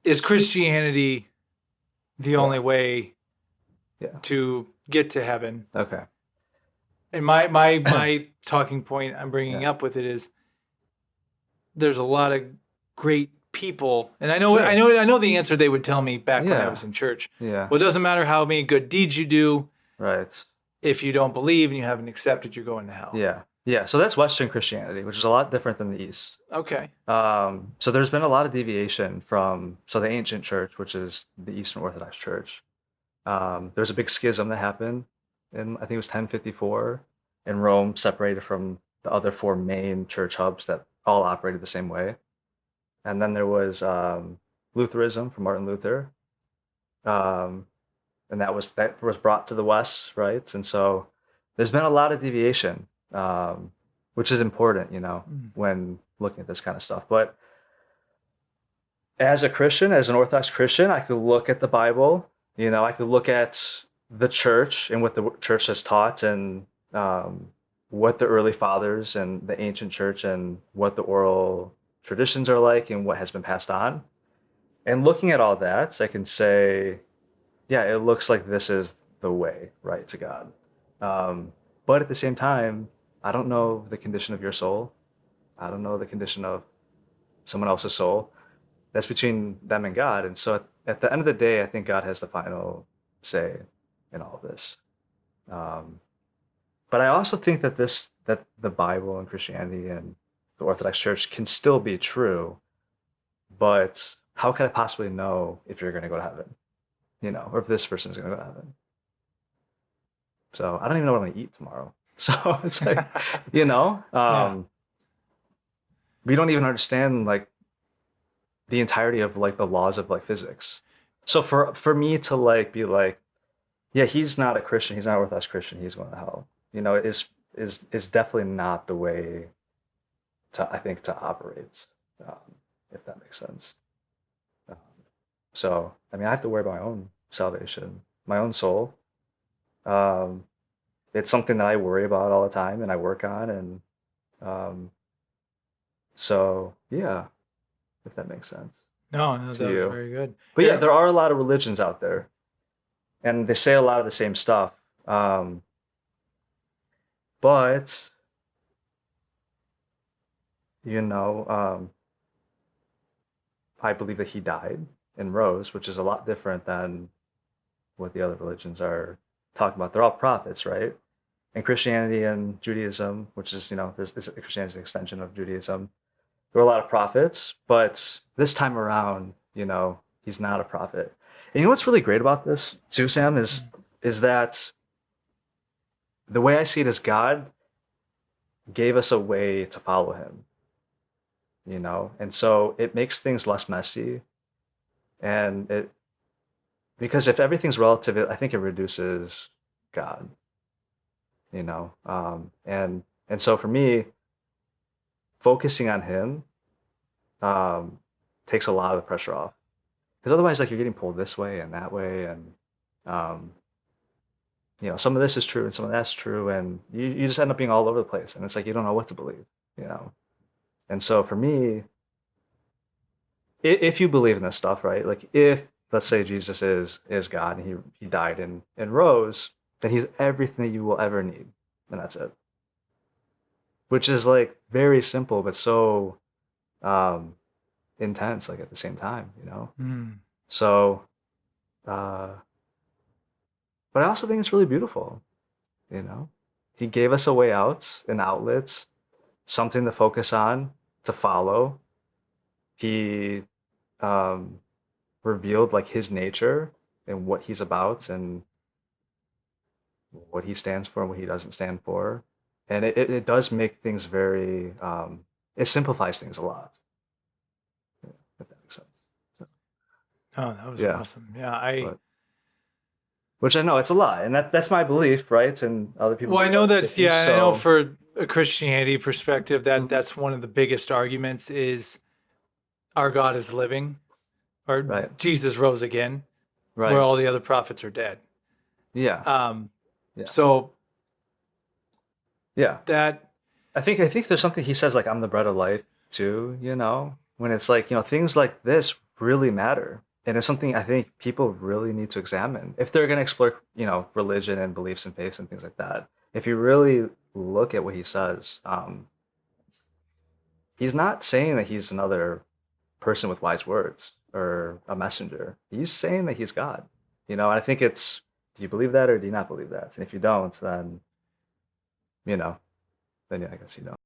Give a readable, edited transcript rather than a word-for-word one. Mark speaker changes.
Speaker 1: is Christianity the only way to get to heaven?
Speaker 2: Okay.
Speaker 1: And my talking point I'm bringing up with it is there's a lot of great people, and I know the answer they would tell me back when I was in church.
Speaker 2: Yeah.
Speaker 1: Well, it doesn't matter how many good deeds you do.
Speaker 2: Right.
Speaker 1: If you don't believe and you haven't accepted, you're going to hell.
Speaker 2: Yeah. Yeah. So that's Western Christianity, which is a lot different than the East.
Speaker 1: Okay.
Speaker 2: So there's been a lot of deviation from the ancient church, which is the Eastern Orthodox Church. There's a big schism that happened in, I think it was 1054, in Rome, separated from the other four main church hubs that all operated the same way. And then there was Lutheranism from Martin Luther, and that was brought to the West, right? And so there's been a lot of deviation, which is important, when looking at this kind of stuff. But as a Christian, as an Orthodox Christian, I could look at the Bible, I could look at the church and what the church has taught, and what the early fathers and the ancient church and what the oral traditions are like and what has been passed on. And looking at all that, I can say, yeah, it looks like this is the way, right, to God. But at the same time, I don't know the condition of your soul. I don't know the condition of someone else's soul. That's between them and God. And so at the end of the day, I think God has the final say in all of this. But I also think that the Bible and Christianity and the Orthodox Church can still be true, but how can I possibly know if you're going to go to heaven, or if this person is going to go to heaven? So I don't even know what I'm going to eat tomorrow. So it's like, we don't even understand like the entirety of like the laws of like physics. So for me to like be like, yeah, he's not a Christian, he's not an Orthodox Christian, he's going to hell, is definitely not the way I think to operate, if that makes sense. So I mean, I have to worry about my own salvation, my own soul. It's something that I worry about all the time and I work on, and so yeah, if that makes sense.
Speaker 1: No, that was very good.
Speaker 2: But yeah, there are a lot of religions out there, and they say a lot of the same stuff. But I believe that he died and rose, which is a lot different than what the other religions are talking about. They're all prophets, right? And Christianity and Judaism, which is, Christianity is an extension of Judaism. There were a lot of prophets, but this time around, he's not a prophet. And what's really great about this too, Sam, is that the way I see it is God gave us a way to follow him, and so it makes things less messy. And because if everything's relative, I think it reduces God, and so for me, focusing on him takes a lot of the pressure off, because otherwise, like, you're getting pulled this way and that way, and some of this is true and some of that's true, and you just end up being all over the place, and it's like you don't know what to believe, And so for me, if you believe in this stuff, right? Like, if, let's say, Jesus is God and he died and rose, then he's everything that you will ever need, and that's it. Which is like very simple, but so intense, like at the same time, So, but I also think it's really beautiful, He gave us a way out, an outlet, something to focus on, to follow. He revealed like his nature and what he's about and what he stands for and what he doesn't stand for. And it does make things very, it simplifies things a lot, if that makes sense. So,
Speaker 1: oh, that was awesome. Yeah,
Speaker 2: which I know it's a lot, and that's my belief, right? And other people.
Speaker 1: Well, I know that's I know for a Christianity perspective that's one of the biggest arguments is our God is living, or Jesus rose again, where all the other prophets are dead.
Speaker 2: Yeah.
Speaker 1: So.
Speaker 2: Yeah.
Speaker 1: That.
Speaker 2: I think there's something he says, like, I'm the bread of life too, when it's like, things like this really matter. And it's something I think people really need to examine if they're going to explore, religion and beliefs and faiths and things like that. If you really look at what he says, he's not saying that he's another person with wise words or a messenger. He's saying that he's God. And I think it's, do you believe that or do you not believe that? And if you don't, then, then yeah, I guess you don't.